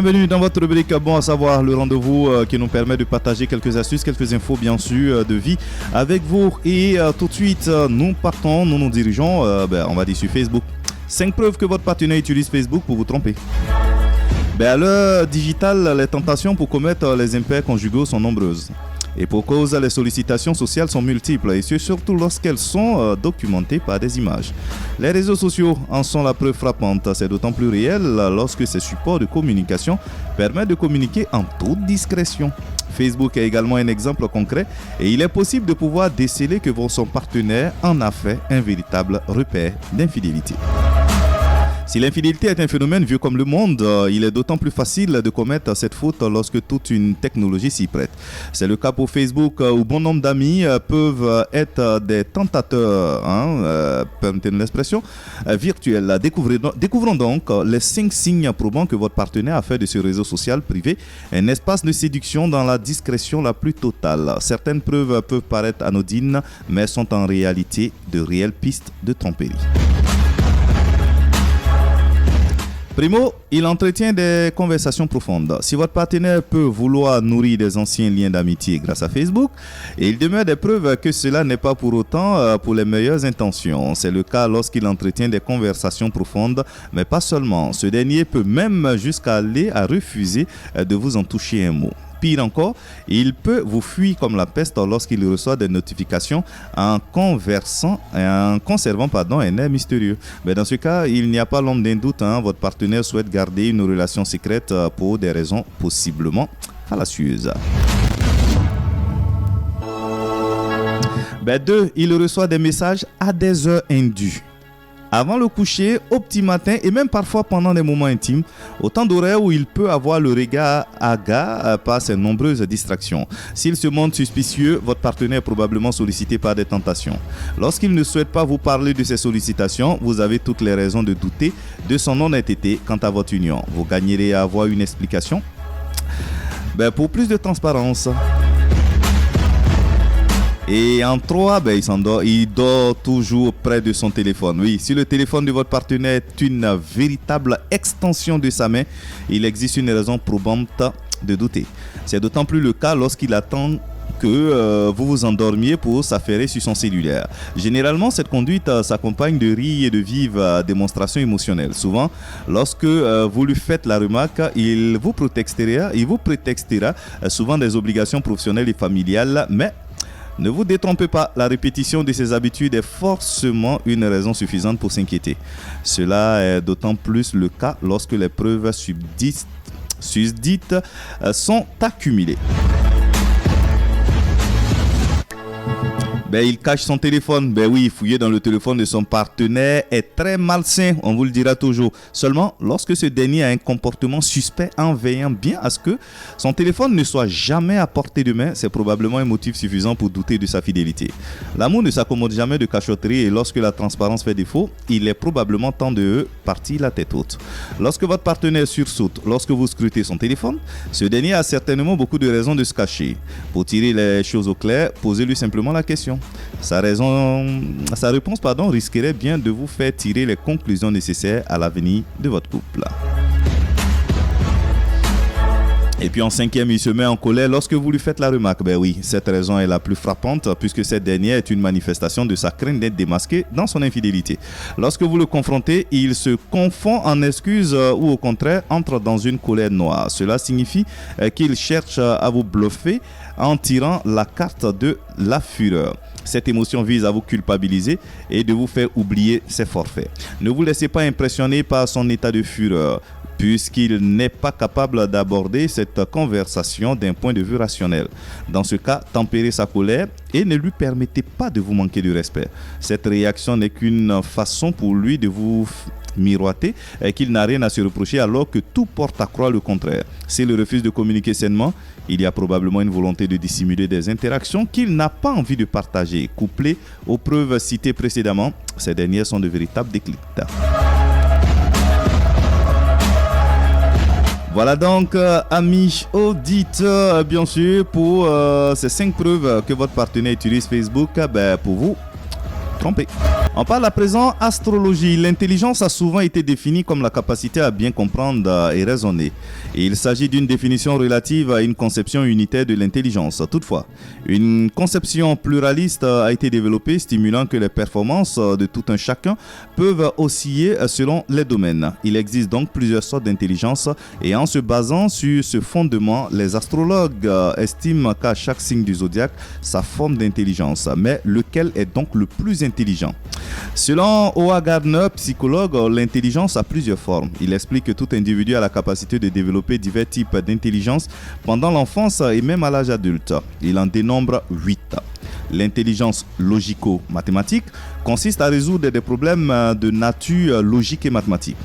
Bienvenue dans votre rubrique Bon à savoir, le rendez-vous qui nous permet de partager quelques astuces, quelques infos bien sûr de vie avec vous. Et tout de suite, nous nous dirigeons, on va dire sur Facebook. 5 preuves que votre partenaire utilise Facebook pour vous tromper. À l'heure digitale, les tentations pour commettre les impairs conjugaux sont nombreuses. Et pour cause, les sollicitations sociales sont multiples et surtout lorsqu'elles sont documentées par des images. Les réseaux sociaux en sont la preuve frappante. C'est d'autant plus réel lorsque ces supports de communication permettent de communiquer en toute discrétion. Facebook est également un exemple concret et il est possible de pouvoir déceler que son partenaire en a fait un véritable repère d'infidélité. Si l'infidélité est un phénomène vieux comme le monde, il est d'autant plus facile de commettre cette faute lorsque toute une technologie s'y prête. C'est le cas pour Facebook où bon nombre d'amis peuvent être des tentateurs, permettez-nous l'expression, virtuels. Découvrons donc les 5 signes prouvant que votre partenaire a fait de ce réseau social privé un espace de séduction dans la discrétion la plus totale. Certaines preuves peuvent paraître anodines, mais sont en réalité de réelles pistes de tromperie. Primo, il entretient des conversations profondes. Si votre partenaire peut vouloir nourrir des anciens liens d'amitié grâce à Facebook, il demeure des preuves que cela n'est pas pour autant pour les meilleures intentions. C'est le cas lorsqu'il entretient des conversations profondes, mais pas seulement. Ce dernier peut même jusqu'à aller à refuser de vous en toucher un mot. Pire encore, il peut vous fuir comme la peste lorsqu'il reçoit des notifications en conservant un air mystérieux. Mais dans ce cas, il n'y a pas l'ombre d'un doute. Votre partenaire souhaite garder une relation secrète pour des raisons possiblement fallacieuses. 2. Il reçoit des messages à des heures indues. Avant le coucher, au petit matin et même parfois pendant des moments intimes, autant d'horaires où il peut avoir le regard hagard par ses nombreuses distractions. S'il se montre suspicieux, votre partenaire est probablement sollicité par des tentations. Lorsqu'il ne souhaite pas vous parler de ses sollicitations, vous avez toutes les raisons de douter de son honnêteté quant à votre union. Vous gagnerez à avoir une explication. Pour plus de transparence. Et en 3, il dort toujours près de son téléphone. Oui, si le téléphone de votre partenaire est une véritable extension de sa main, il existe une raison probante de douter. C'est d'autant plus le cas lorsqu'il attend que vous vous endormiez pour s'affairer sur son cellulaire. Généralement, cette conduite s'accompagne de rires et de vives démonstrations émotionnelles. Souvent, lorsque vous lui faites la remarque, il vous prétextera souvent des obligations professionnelles et familiales, mais ne vous détrompez pas, la répétition de ces habitudes est forcément une raison suffisante pour s'inquiéter. Cela est d'autant plus le cas lorsque les preuves susdites sont accumulées. Il cache son téléphone. Fouiller dans le téléphone de son partenaire est très malsain, on vous le dira toujours. Seulement, lorsque ce dernier a un comportement suspect en veillant bien à ce que son téléphone ne soit jamais à portée de main, c'est probablement un motif suffisant pour douter de sa fidélité. L'amour ne s'accommode jamais de cachotterie et lorsque la transparence fait défaut, il est probablement temps de partir la tête haute. Lorsque votre partenaire sursaute, lorsque vous scrutez son téléphone, ce dernier a certainement beaucoup de raisons de se cacher. Pour tirer les choses au clair, posez-lui simplement la question. Sa réponse risquerait bien de vous faire tirer les conclusions nécessaires à l'avenir de votre couple. Et puis en 5e, il se met en colère lorsque vous lui faites la remarque. Cette raison est la plus frappante puisque cette dernière est une manifestation de sa crainte d'être démasqué dans son infidélité. Lorsque vous le confrontez, il se confond en excuses ou au contraire entre dans une colère noire. Cela signifie qu'il cherche à vous bluffer en tirant la carte de la fureur. Cette émotion vise à vous culpabiliser et de vous faire oublier ses forfaits. Ne vous laissez pas impressionner par son état de fureur, puisqu'il n'est pas capable d'aborder cette conversation d'un point de vue rationnel. Dans ce cas, tempérez sa colère et ne lui permettez pas de vous manquer de respect. Cette réaction n'est qu'une façon pour lui de vous miroiter qu'il n'a rien à se reprocher alors que tout porte à croire le contraire. S'il refuse de communiquer sainement, il y a probablement une volonté de dissimuler des interactions qu'il n'a pas envie de partager. Couplées aux preuves citées précédemment, ces dernières sont de véritables déclics. Voilà donc, amis auditeurs, bien sûr, pour ces 5 preuves que votre partenaire utilise Facebook, pour vous, trompé. On parle à présent astrologie. L'intelligence a souvent été définie comme la capacité à bien comprendre et raisonner. Et il s'agit d'une définition relative à une conception unitaire de l'intelligence. Toutefois, une conception pluraliste a été développée, stimulant que les performances de tout un chacun peuvent osciller selon les domaines. Il existe donc plusieurs sortes d'intelligence et en se basant sur ce fondement, les astrologues estiment qu'à chaque signe du zodiaque sa forme d'intelligence. Mais lequel est donc le plus intelligent? Selon Howard Gardner, psychologue, l'intelligence a plusieurs formes. Il explique que tout individu a la capacité de développer divers types d'intelligence pendant l'enfance et même à l'âge adulte. Il en dénombre 8. L'intelligence logico-mathématique consiste à résoudre des problèmes de nature logique et mathématique.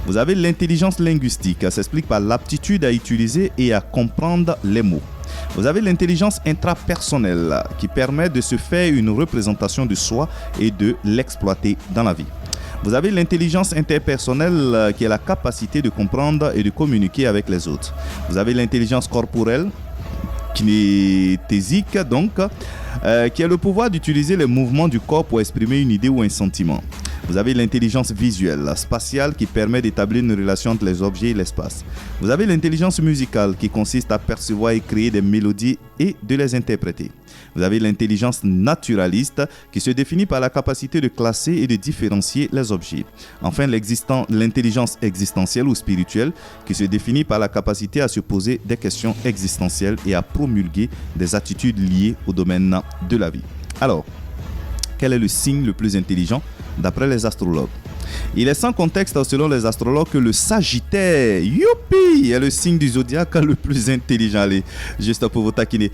Vous avez l'intelligence linguistique, ça s'explique par l'aptitude à utiliser et à comprendre les mots. Vous avez l'intelligence intrapersonnelle qui permet de se faire une représentation de soi et de l'exploiter dans la vie. Vous avez l'intelligence interpersonnelle qui est la capacité de comprendre et de communiquer avec les autres. Vous avez l'intelligence corporelle, kinesthésique donc, qui a le pouvoir d'utiliser les mouvements du corps pour exprimer une idée ou un sentiment. Vous avez l'intelligence visuelle, spatiale, qui permet d'établir une relation entre les objets et l'espace. Vous avez l'intelligence musicale, qui consiste à percevoir et créer des mélodies et de les interpréter. Vous avez l'intelligence naturaliste, qui se définit par la capacité de classer et de différencier les objets. Enfin, l'intelligence existentielle ou spirituelle, qui se définit par la capacité à se poser des questions existentielles et à promulguer des attitudes liées au domaine de la vie. Alors, quel est le signe le plus intelligent d'après les astrologues? Il est sans contexte selon les astrologues que le Sagittaire, youpi, est le signe du zodiaque le plus intelligent. Allez, juste pour vous taquiner.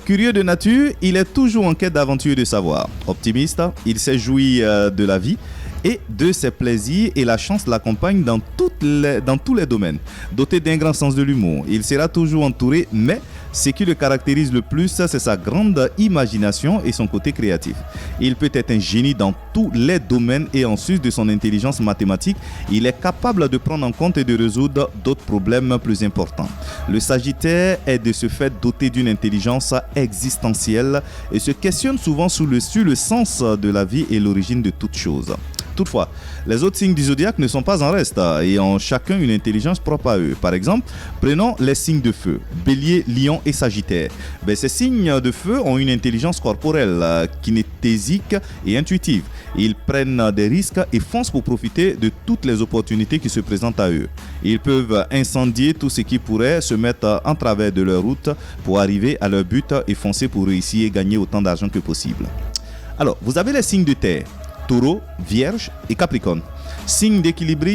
Curieux de nature, il est toujours en quête d'aventure et de savoir. Optimiste, il sait jouir de la vie et de ses plaisirs et la chance l'accompagne dans tous les domaines. Doté d'un grand sens de l'humour, il sera toujours entouré, mais ce qui le caractérise le plus, c'est sa grande imagination et son côté créatif. Il peut être un génie dans tous les domaines et en sus de son intelligence mathématique, il est capable de prendre en compte et de résoudre d'autres problèmes plus importants. Le Sagittaire est de ce fait doté d'une intelligence existentielle et se questionne souvent sur le sens de la vie et l'origine de toute chose. Toutefois, les autres signes du zodiaque ne sont pas en reste et ont chacun une intelligence propre à eux. Par exemple, prenons les signes de feu, Bélier, Lion et Sagittaire. Ces signes de feu ont une intelligence corporelle, kinesthésique et intuitive. Ils prennent des risques et foncent pour profiter de toutes les opportunités qui se présentent à eux. Ils peuvent incendier tout ce qui pourrait se mettre en travers de leur route pour arriver à leur but et foncer pour réussir et gagner autant d'argent que possible. Alors, vous avez les signes de terre, Taureau, Vierge et Capricorne. Signes d'équilibre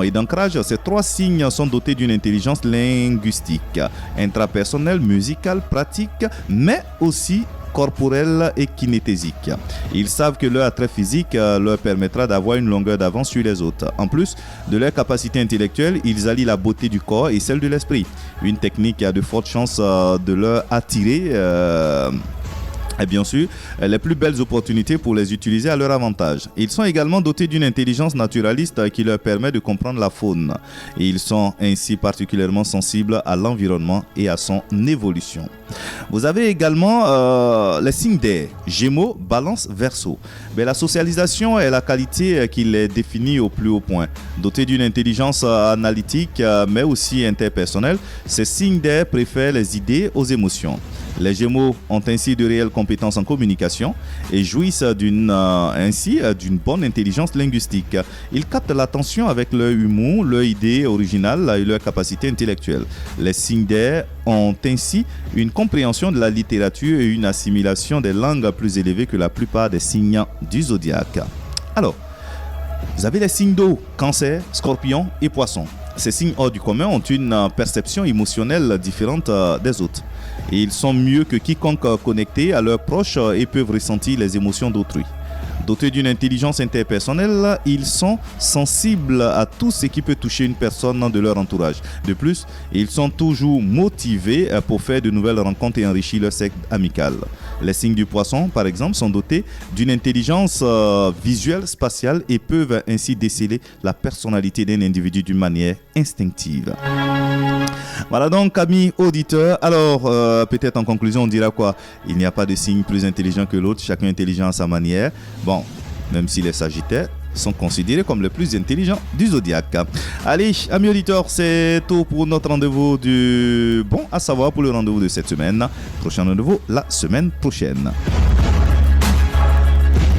et d'ancrage, ces trois signes sont dotés d'une intelligence linguistique, intrapersonnelle, musicale, pratique, mais aussi corporelle et kinesthésique. Ils savent que leur attrait physique leur permettra d'avoir une longueur d'avance sur les autres. En plus de leur capacité intellectuelle, ils allient la beauté du corps et celle de l'esprit. Une technique qui a de fortes chances de leur attirer et bien sûr, les plus belles opportunités pour les utiliser à leur avantage. Ils sont également dotés d'une intelligence naturaliste qui leur permet de comprendre la faune. Et ils sont ainsi particulièrement sensibles à l'environnement et à son évolution. Vous avez également les signes d'air, Gémeaux, Balance, Verseau. La socialisation est la qualité qui les définit au plus haut point. Dotés d'une intelligence analytique mais aussi interpersonnelle, ces signes d'air préfèrent les idées aux émotions. Les Gémeaux ont ainsi de réelles compétences en communication et jouissent d'une bonne intelligence linguistique. Ils captent l'attention avec leur humour, leur idée originale et leur capacité intellectuelle. Les signes d'air ont ainsi une compréhension de la littérature et une assimilation des langues plus élevée que la plupart des signes du zodiaque. Alors, vous avez les signes d'eau, Cancer, Scorpion et Poisson. Ces signes hors du commun ont une perception émotionnelle différente des autres. Et ils sont mieux que quiconque connectés à leurs proches et peuvent ressentir les émotions d'autrui. Dotés d'une intelligence interpersonnelle, ils sont sensibles à tout ce qui peut toucher une personne de leur entourage. De plus, ils sont toujours motivés pour faire de nouvelles rencontres et enrichir leur cercle amical. Les signes du poisson, par exemple, sont dotés d'une intelligence visuelle, spatiale et peuvent ainsi déceler la personnalité d'un individu d'une manière instinctive. Voilà donc, amis auditeurs. Alors, peut-être en conclusion, on dira quoi? Il n'y a pas de signe plus intelligent que l'autre, chacun intelligent à sa manière. Bon, même si les Sagittaires sont considérés comme les plus intelligents du zodiaque. Allez, amis auditeurs, c'est tout pour notre rendez-vous du bon à savoir pour le rendez-vous de cette semaine. Prochain rendez-vous la semaine prochaine.